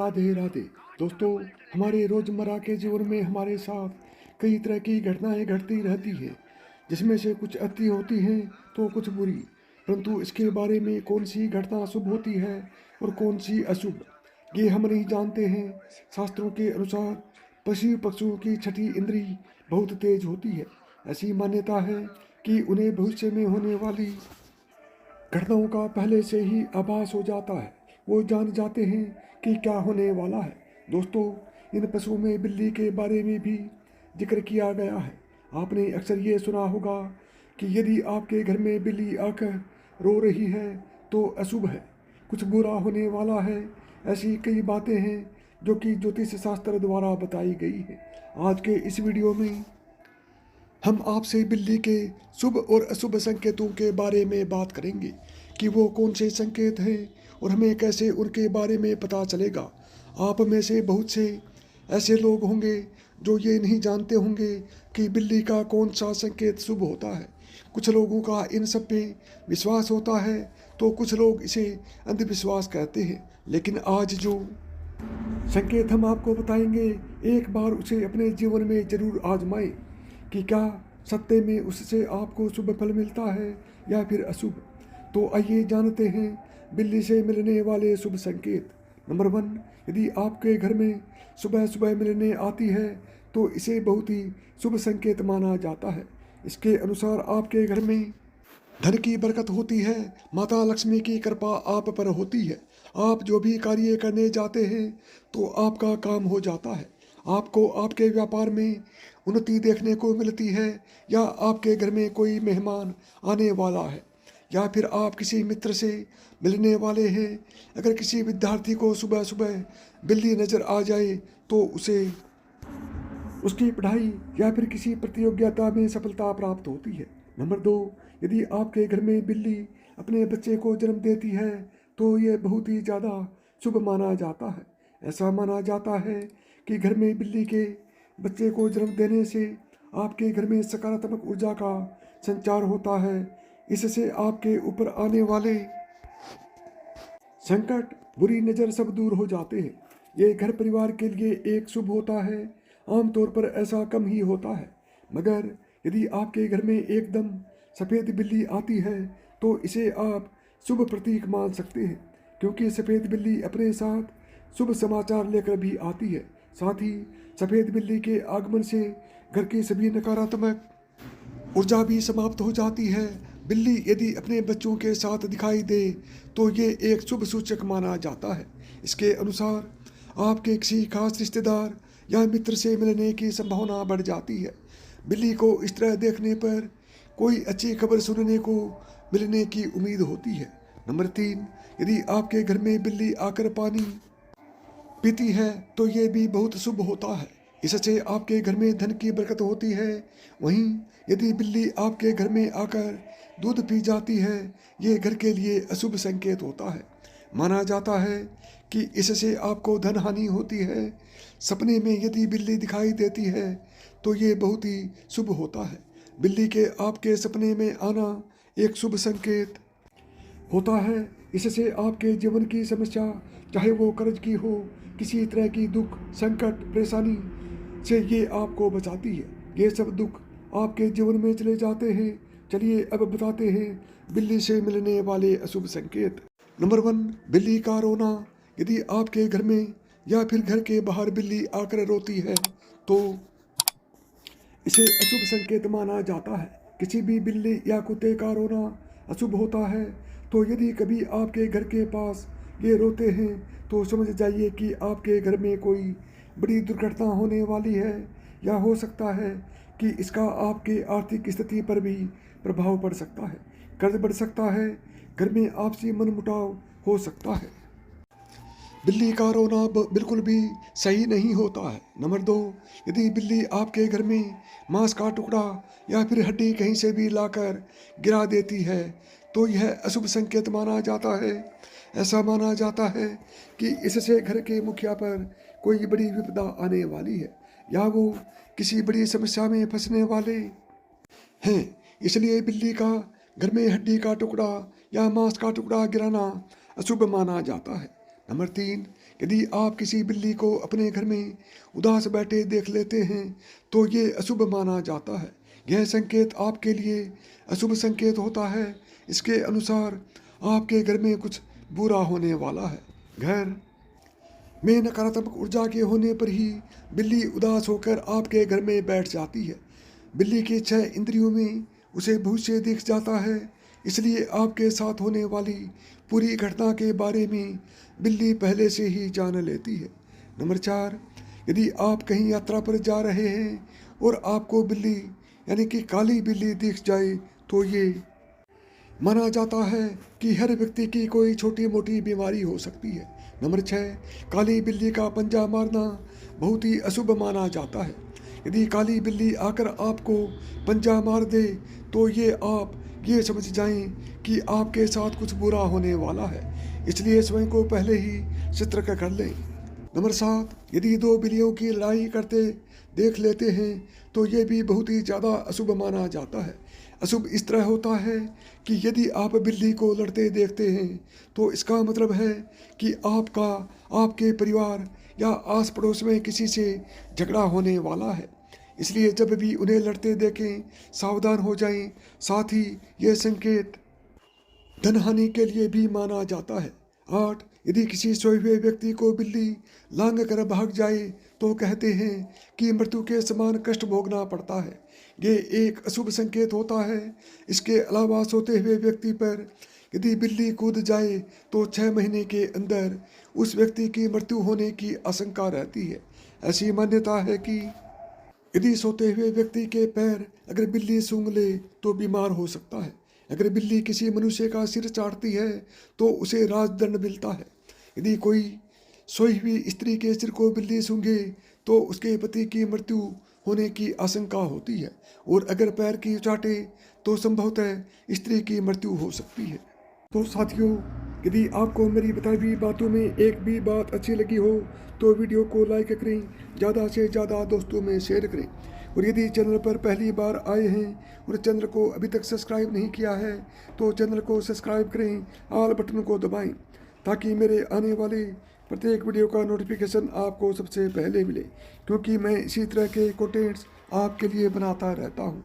राधे राधे। दोस्तों, हमारे रोज़मर्रा के जीवन में हमारे साथ कई तरह की घटनाएं घटती रहती है, जिसमें से कुछ अच्छी होती हैं तो कुछ बुरी। परंतु इसके बारे में कौन सी घटना शुभ होती है और कौन सी अशुभ, ये हम नहीं जानते हैं। शास्त्रों के अनुसार पशु पक्षियों की छठी इंद्री बहुत तेज होती है। ऐसी मान्यता है कि उन्हें भविष्य में होने वाली घटनाओं का पहले से ही आभास हो जाता है। वो जान जाते हैं कि क्या होने वाला है। दोस्तों, इन पशुओं में बिल्ली के बारे में भी जिक्र किया गया है। आपने अक्सर ये सुना होगा कि यदि आपके घर में बिल्ली आकर रो रही है तो अशुभ है, कुछ बुरा होने वाला है। ऐसी कई बातें हैं जो कि ज्योतिष शास्त्र द्वारा बताई गई है। आज के इस वीडियो में हम आपसे बिल्ली के शुभ और अशुभ संकेतों के बारे में बात करेंगे कि वो कौन से संकेत हैं और हमें कैसे उनके बारे में पता चलेगा। आप में से बहुत से ऐसे लोग होंगे जो ये नहीं जानते होंगे कि बिल्ली का कौन सा संकेत शुभ होता है। कुछ लोगों का इन सब पे विश्वास होता है तो कुछ लोग इसे अंधविश्वास कहते हैं। लेकिन आज जो संकेत हम आपको बताएंगे, एक बार उसे अपने जीवन में जरूर आजमाएं कि क्या सत्य में उससे आपको शुभ फल मिलता है या फिर अशुभ। तो आइए जानते हैं बिल्ली से मिलने वाले शुभ संकेत। नंबर 1, यदि आपके घर में सुबह सुबह मिलने आती है तो इसे बहुत ही शुभ संकेत माना जाता है। इसके अनुसार आपके घर में धन की बरकत होती है, माता लक्ष्मी की कृपा आप पर होती है। आप जो भी कार्य करने जाते हैं तो आपका काम हो जाता है। आपको आपके व्यापार में उन्नति देखने को मिलती है, या आपके घर में कोई मेहमान आने वाला है, या फिर आप किसी मित्र से मिलने वाले हैं। अगर किसी विद्यार्थी को सुबह सुबह बिल्ली नज़र आ जाए तो उसे उसकी पढ़ाई या फिर किसी प्रतियोगिता में सफलता प्राप्त होती है। नंबर 2, यदि आपके घर में बिल्ली अपने बच्चे को जन्म देती है तो यह बहुत ही ज़्यादा शुभ माना जाता है। ऐसा माना जाता है कि घर में बिल्ली के बच्चे को जन्म देने से आपके घर में सकारात्मक ऊर्जा का संचार होता है। इससे आपके ऊपर आने वाले संकट, बुरी नज़र सब दूर हो जाते हैं। ये घर परिवार के लिए एक शुभ होता है। आमतौर पर ऐसा कम ही होता है, मगर यदि आपके घर में एकदम सफ़ेद बिल्ली आती है तो इसे आप शुभ प्रतीक मान सकते हैं, क्योंकि सफ़ेद बिल्ली अपने साथ शुभ समाचार लेकर भी आती है। साथ ही सफ़ेद बिल्ली के आगमन से घर की सभी नकारात्मक ऊर्जा भी समाप्त हो जाती है। बिल्ली यदि अपने बच्चों के साथ दिखाई दे तो ये एक शुभ सूचक माना जाता है। इसके अनुसार आपके किसी खास रिश्तेदार या मित्र से मिलने की संभावना बढ़ जाती है। बिल्ली को इस तरह देखने पर कोई अच्छी खबर सुनने को मिलने की उम्मीद होती है। नंबर 3, यदि आपके घर में बिल्ली आकर पानी पीती है तो ये भी बहुत शुभ होता है। इससे आपके घर में धन की बरकत होती है। वहीं यदि बिल्ली आपके घर में आकर दूध पी जाती है, ये घर के लिए अशुभ संकेत होता है। माना जाता है कि इससे आपको धन हानि होती है। सपने में यदि बिल्ली दिखाई देती है तो ये बहुत ही शुभ होता है। बिल्ली के आपके सपने में आना एक शुभ संकेत होता है। इससे आपके जीवन की समस्या, चाहे वो कर्ज की हो, किसी तरह की दुख, संकट, परेशानी से ये आपको बचाती है। ये सब दुख आपके जीवन में चले जाते हैं। चलिए अब बताते हैं बिल्ली से मिलने वाले अशुभ संकेत। नंबर 1, बिल्ली का रोना। यदि आपके घर में या फिर घर के बाहर बिल्ली आकर रोती है तो इसे अशुभ संकेत माना जाता है। किसी भी बिल्ली या कुत्ते का रोना अशुभ होता है। तो यदि कभी आपके घर के पास ये रोते हैं तो समझ जाइए कि आपके घर में कोई बड़ी दुर्घटना होने वाली है, या हो सकता है कि इसका आपके आर्थिक स्थिति पर भी प्रभाव पड़ सकता है। कर्ज बढ़ सकता है, घर में आपसी मनमुटाव हो सकता है। बिल्ली का रोना बिल्कुल भी सही नहीं होता है। नंबर 2, यदि बिल्ली आपके घर में मांस का टुकड़ा या फिर हड्डी कहीं से भी लाकर गिरा देती है तो यह अशुभ संकेत माना जाता है। ऐसा माना जाता है कि इससे घर के मुखिया पर कोई बड़ी विपदा आने वाली है, या वो किसी बड़ी समस्या में फंसने वाले हैं। इसलिए बिल्ली का घर में हड्डी का टुकड़ा या मांस का टुकड़ा गिराना अशुभ माना जाता है। नंबर 3, यदि आप किसी बिल्ली को अपने घर में उदास बैठे देख लेते हैं तो ये अशुभ माना जाता है। यह संकेत आपके लिए अशुभ संकेत होता है। इसके अनुसार आपके घर में कुछ बुरा होने वाला है। घर में नकारात्मक ऊर्जा के होने पर ही बिल्ली उदास होकर आपके घर में बैठ जाती है। बिल्ली के 6 इंद्रियों में उसे भविष्य दिख जाता है, इसलिए आपके साथ होने वाली पूरी घटना के बारे में बिल्ली पहले से ही जान लेती है। नंबर 4, यदि आप कहीं यात्रा पर जा रहे हैं और आपको बिल्ली यानी कि काली बिल्ली दिख जाए तो ये माना जाता है कि हर व्यक्ति की कोई छोटी मोटी बीमारी हो सकती है। नंबर 6, काली बिल्ली का पंजा मारना बहुत ही अशुभ माना जाता है। यदि काली बिल्ली आकर आपको पंजा मार दे तो आप ये समझ जाएं कि आपके साथ कुछ बुरा होने वाला है, इसलिए स्वयं को पहले ही सतर्क कर लें। नंबर 7, यदि 2 बिल्लियों की लड़ाई करते देख लेते हैं तो ये भी बहुत ही ज़्यादा अशुभ माना जाता है। अशुभ इस तरह होता है कि यदि आप बिल्ली को लड़ते देखते हैं तो इसका मतलब है कि आपके परिवार या आस पड़ोस में किसी से झगड़ा होने वाला है, इसलिए जब भी उन्हें लड़ते देखें सावधान हो जाएं। साथ ही यह संकेत धन हानि के लिए भी माना जाता है। 8, यदि किसी सोए हुए व्यक्ति को बिल्ली लांग कर भाग जाए तो कहते हैं कि मृत्यु के समान कष्ट भोगना पड़ता है। ये एक अशुभ संकेत होता है। इसके अलावा सोते हुए व्यक्ति पर यदि बिल्ली कूद जाए तो 6 महीने के अंदर उस व्यक्ति की मृत्यु होने की आशंका रहती है। ऐसी मान्यता है कि यदि सोते हुए व्यक्ति के पैर अगर बिल्ली सूंघ ले तो बीमार हो सकता है। अगर बिल्ली किसी मनुष्य का सिर चाटती है तो उसे राजदंड मिलता है। यदि कोई सोई हुई स्त्री के सिर को बिल्ली सूंघे तो उसके पति की मृत्यु होने की आशंका होती है, और अगर पैर की चाटे तो संभवतः स्त्री की मृत्यु हो सकती है। तो साथियों, यदि आपको मेरी बताई हुई बातों में एक भी बात अच्छी लगी हो तो वीडियो को लाइक करें, ज़्यादा से ज़्यादा दोस्तों में शेयर करें, और यदि चैनल पर पहली बार आए हैं और चैनल को अभी तक सब्सक्राइब नहीं किया है तो चैनल को सब्सक्राइब करें, ऑल बटन को दबाएं ताकि मेरे आने वाले प्रत्येक वीडियो का नोटिफिकेशन आपको सबसे पहले मिले, क्योंकि मैं इसी तरह के कंटेंट्स आपके लिए बनाता रहता हूँ।